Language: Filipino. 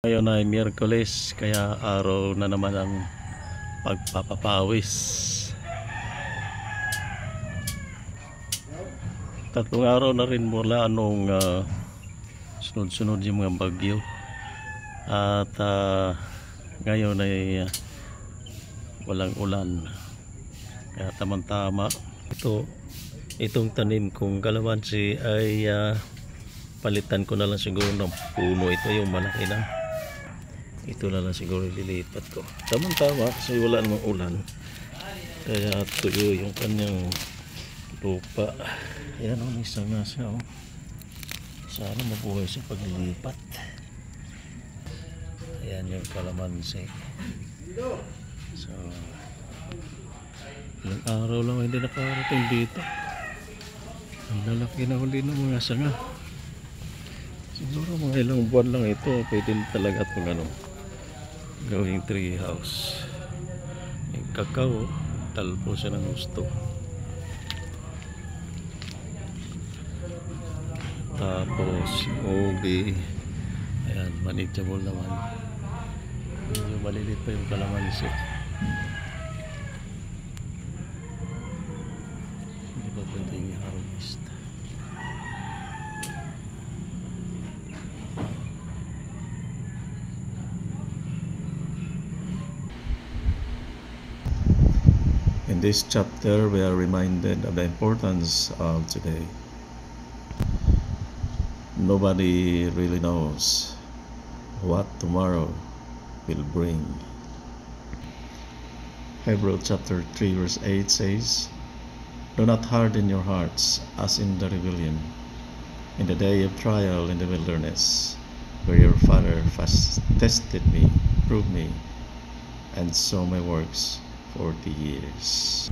Ngayon ay Miyerkules, kaya araw na naman ang pagpapapawis. Tatlong araw na rin mula nung sunod-sunod yung mga bagyo. At ngayon ay walang ulan. Kaya tamang-tama. Itong tanim kong kalamansi ay palitan ko na lang siguro ng puno. Ito yung malaki na. Ito na lang siguro lilipat ko. Tamang-tama kasi wala namang ulan. Kaya tuyo yung kanyang lupa. Ayan o, isa nga siya o. Sana mabuhay sa paglilipat. Ayan yung kalamansi. So, ilang araw lang hindi nakarating dito. Ang lalaki na huli ng mga sanga. Siguro mga ilang buwan lang ito. Pwede talaga itong gawing tree house. Yung kakao, talpo siya ng gusto. Tapos ubi, ayan, manageable naman. Medyo malilit pa yung kalamansi. Hindi pa pwedeng i-harvest. In this chapter, we are reminded of the importance of today. Nobody really knows what tomorrow will bring. Hebrews chapter 3 verse 8 says, "Do not harden your hearts as in the rebellion, in the day of trial in the wilderness, where your father tested me, proved me, and saw my works 40 years."